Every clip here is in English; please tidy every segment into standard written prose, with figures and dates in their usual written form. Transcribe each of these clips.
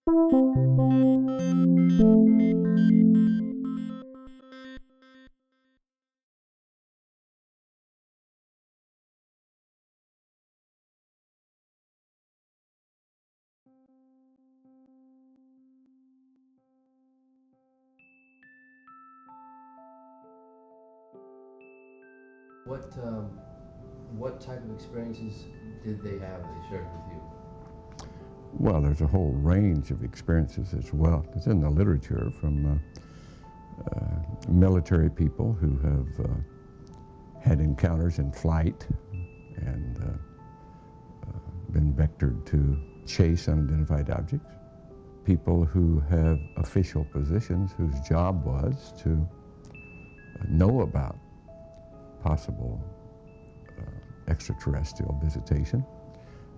What type of experiences did they have they shared with you? Well, there's a whole range of experiences as well. It's in the literature from military people who have had encounters in flight and been vectored to chase unidentified objects. People who have official positions whose job was to know about possible extraterrestrial visitation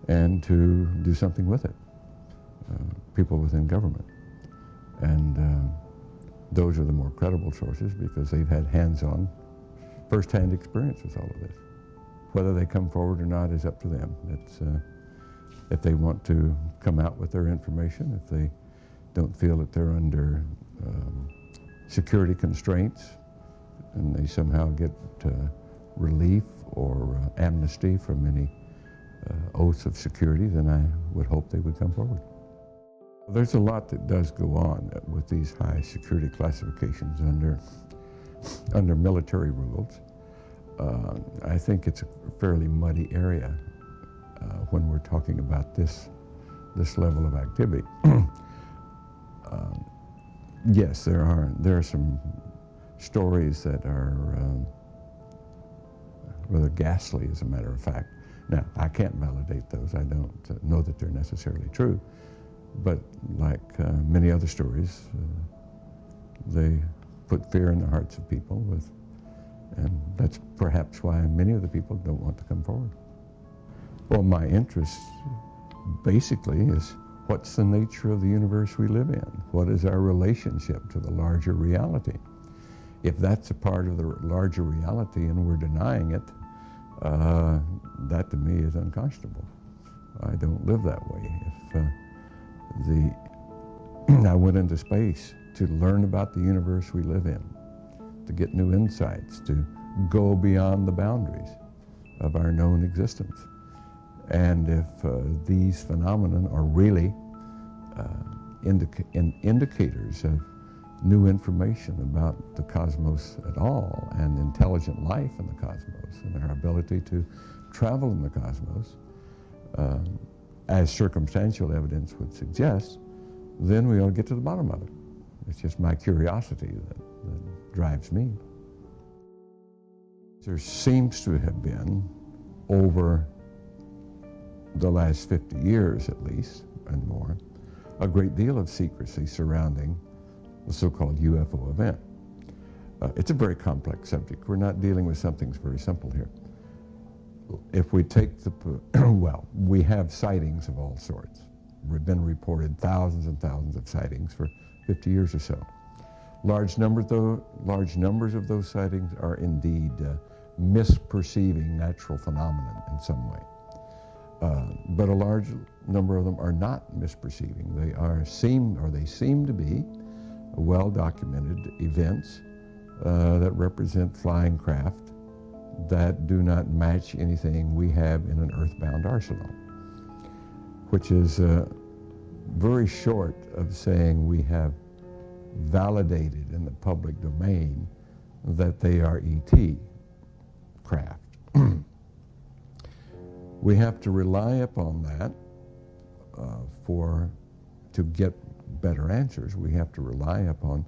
and to do something with it. People within government. And those are the more credible sources because they've had hands-on, first-hand experience with all of this. Whether they come forward or not is up to them. It's, if they want to come out with their information, if they don't feel that they're under security constraints and they somehow get relief or amnesty from any oaths of security, then I would hope they would come forward. There's a lot that does go on with these high security classifications under military rules. I think it's a fairly muddy area when we're talking about this level of activity. Yes, there are some stories that are rather ghastly, as a matter of fact. Now, I can't validate those. I don't know that they're necessarily true. But like many other stories, they put fear in the hearts of people, and that's perhaps why many of the people don't want to come forward. Well, my interest basically is what's the nature of the universe we live in? What is our relationship to the larger reality? If that's a part of the larger reality and we're denying it, that to me is unconscionable. I don't live that way. If I went into space to learn about the universe we live in, to get new insights, to go beyond the boundaries of our known existence. And if these phenomena are really indicators of new information about the cosmos at all and intelligent life in the cosmos and our ability to travel in the cosmos, as circumstantial evidence would suggest, then we ought to get to the bottom of it. It's just my curiosity that drives me. There seems to have been, over the last 50 years at least, and more, a great deal of secrecy surrounding the so-called UFO event. It's a very complex subject. We're not dealing with something that's very simple here. If we take well, we have sightings of all sorts. We've been reported thousands and thousands of sightings for 50 years or so. Large numbers of those sightings are indeed misperceiving natural phenomena in some way. But a large number of them are not misperceiving. They seem to be well-documented events that represent flying craft that do not match anything we have in an earthbound arsenal, which is very short of saying we have validated in the public domain that they are ET craft. We have to rely upon that to get better answers. We have to rely upon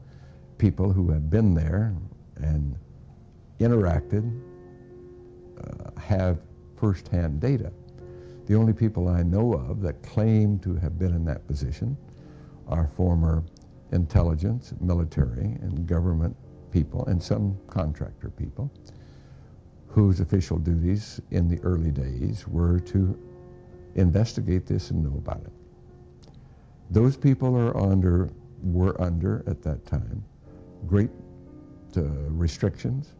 people who have been there and interacted, have first-hand data. The only people I know of that claim to have been in that position are former intelligence, military, and government people, and some contractor people, whose official duties in the early days were to investigate this and know about it. Those people were under, at that time, great restrictions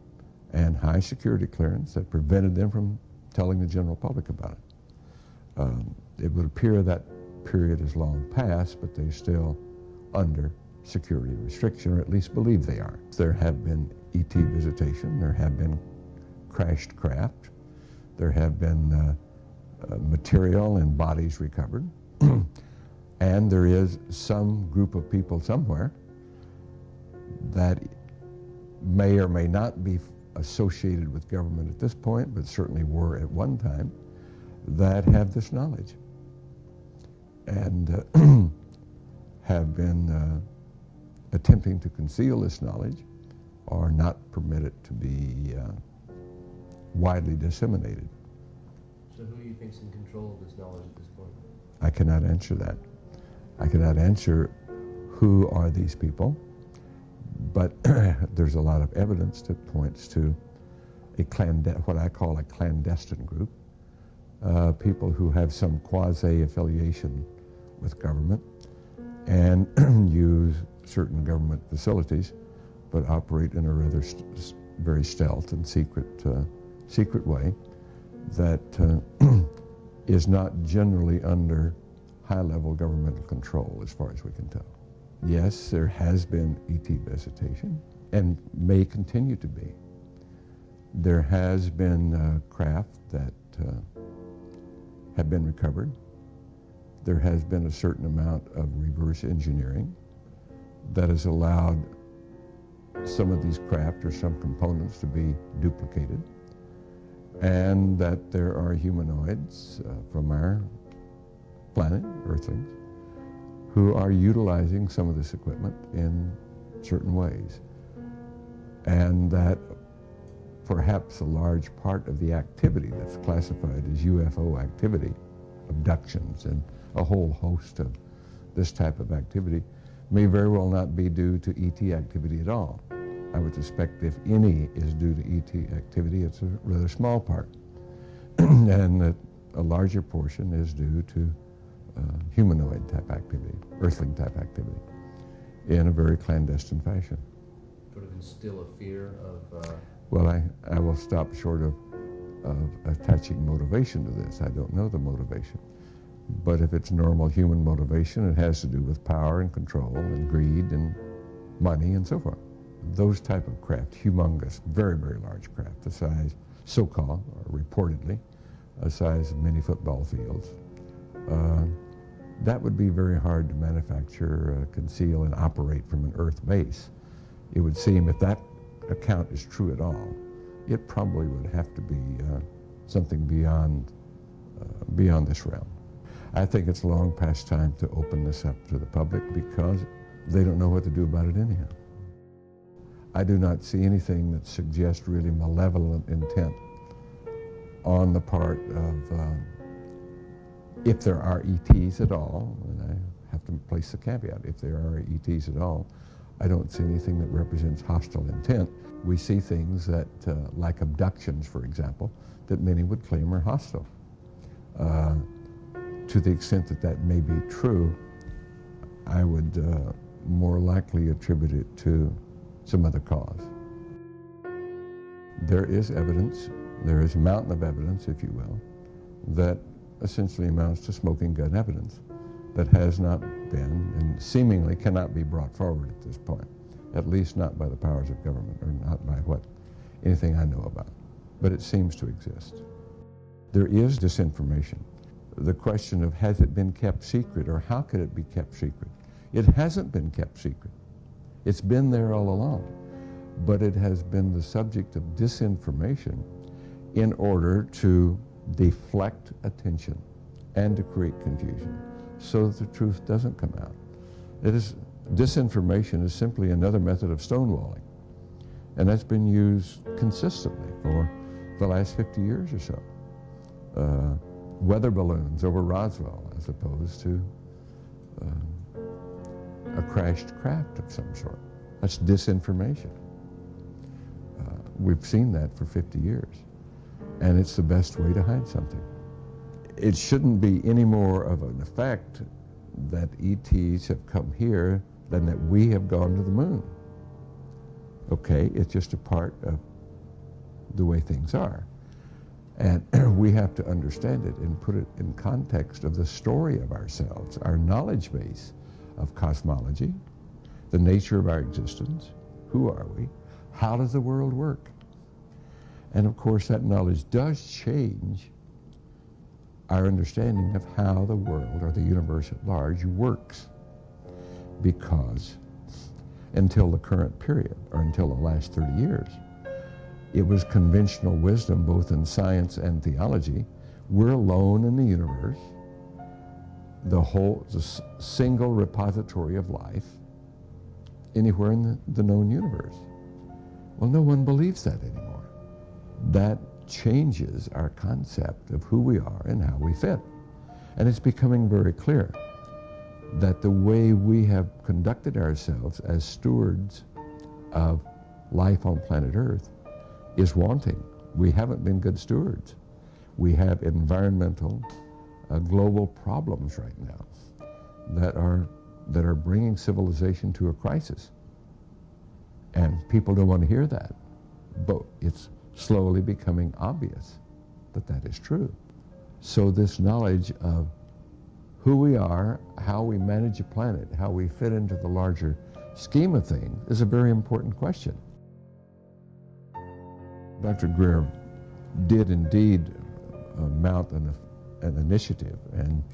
and high security clearance that prevented them from telling the general public about it. It would appear that period is long past, but they're still under security restriction, or at least believe they are. There have been ET visitation, there have been crashed craft, there have been material and bodies recovered, and there is some group of people somewhere that may or may not be associated with government at this point, but certainly were at one time, that have this knowledge and have been attempting to conceal this knowledge or not permit it to be widely disseminated. So who do you think is in control of this knowledge at this point? I cannot answer that. I cannot answer who are these people, but there's a lot of evidence that points to what I call a clandestine group, people who have some quasi-affiliation with government and use certain government facilities, but operate in a rather very stealth and secret way that is not generally under high-level governmental control, as far as we can tell. Yes, there has been ET visitation, and may continue to be. There has been craft that have been recovered. There has been a certain amount of reverse engineering that has allowed some of these craft or some components to be duplicated, and that there are humanoids from our planet, Earthlings, who are utilizing some of this equipment in certain ways, and that perhaps a large part of the activity that's classified as UFO activity, abductions and a whole host of this type of activity, may very well not be due to ET activity at all. I would suspect if any is due to ET activity, it's a rather small part, and that a larger portion is due to humanoid type activity, earthling type activity, in a very clandestine fashion. Sort of instill a fear of... Well, I will stop short of attaching motivation to this. I don't know the motivation. But if it's normal human motivation, it has to do with power and control and greed and money and so forth. Those type of craft, humongous, very, very large craft, the size, so-called, or reportedly, the size of many football fields, that would be very hard to manufacture, conceal, and operate from an Earth base. It would seem, if that account is true at all, it probably would have to be something beyond this realm. I think it's long past time to open this up to the public because they don't know what to do about it anyhow. I do not see anything that suggests really malevolent intent on the part of, if there are ETs at all, and I have to place the caveat, if there are ETs at all, I don't see anything that represents hostile intent. We see things that, like abductions, for example, that many would claim are hostile. To the extent that that may be true, I would more likely attribute it to some other cause. There is evidence, there is a mountain of evidence, if you will, that essentially amounts to smoking gun evidence that has not been and seemingly cannot be brought forward at this point, at least not by the powers of government or not by anything I know about, but it seems to exist. There is disinformation. The question of has it been kept secret or how could it be kept secret? It hasn't been kept secret. It's been there all along, but it has been the subject of disinformation in order to deflect attention and to create confusion so that the truth doesn't come out. Disinformation is simply another method of stonewalling, and that's been used consistently for the last 50 years or so. Weather balloons over Roswell as opposed to a crashed craft of some sort. That's disinformation. We've seen that for 50 years, and it's the best way to hide something. It shouldn't be any more of an effect that ETs have come here than that we have gone to the moon. Okay, it's just a part of the way things are. And we have to understand it and put it in context of the story of ourselves, our knowledge base of cosmology, the nature of our existence, who are we, how does the world work? And of course that knowledge does change our understanding of how the world, or the universe at large, works. Because until the current period, or until the last 30 years, it was conventional wisdom, both in science and theology. We're alone in the universe, the single repository of life anywhere in the known universe. Well, no one believes that anymore. That changes our concept of who we are and how we fit. And it's becoming very clear that the way we have conducted ourselves as stewards of life on planet Earth is wanting. We haven't been good stewards. We have environmental, global problems right now that are bringing civilization to a crisis. And people don't want to hear that, but it's slowly becoming obvious that that is true. So this knowledge of who we are, how we manage a planet, how we fit into the larger scheme of things is a very important question. Dr. Greer did indeed mount an initiative and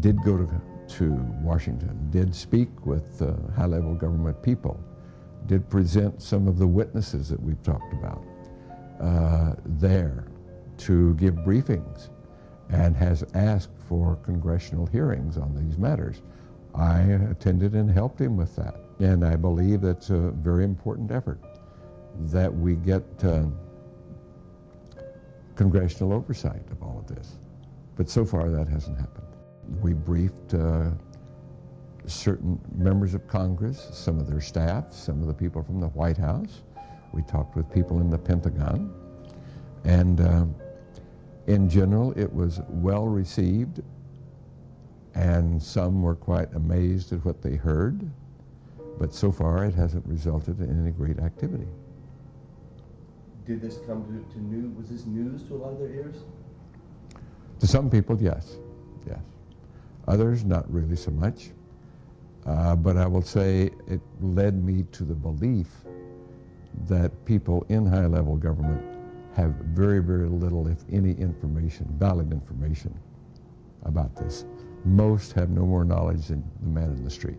did go to Washington, did speak with high-level government people, did present some of the witnesses that we've talked about there to give briefings, and has asked for congressional hearings on these matters. I attended and helped him with that, and I believe that's a very important effort, that we get congressional oversight of all of this. But so far that hasn't happened. We briefed certain members of Congress, some of their staff, some of the people from the White House. We talked with people in the Pentagon, and in general it was well received, and some were quite amazed at what they heard, but so far it hasn't resulted in any great activity. Did this come to news? Was this news to a lot of their ears? To some people, yes. Yes. Others, not really so much. But I will say it led me to the belief that people in high-level government have very, very little, if any, information, valid information about this. Most have no more knowledge than the man in the street.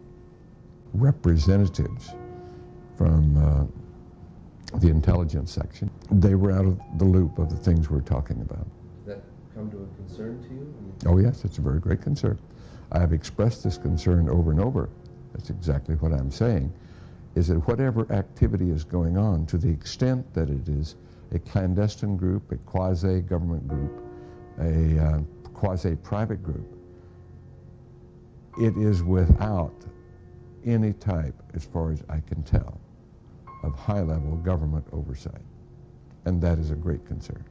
Representatives from the intelligence section, they were out of the loop of the things we're talking about. Does that come to a concern to you? Oh yes, it's a very great concern. I have expressed this concern over and over. That's exactly what I'm saying, is that whatever activity is going on, to the extent that it is a clandestine group, a quasi-government group, a quasi-private group, it is without any type, as far as I can tell, of high-level government oversight. And that is a great concern.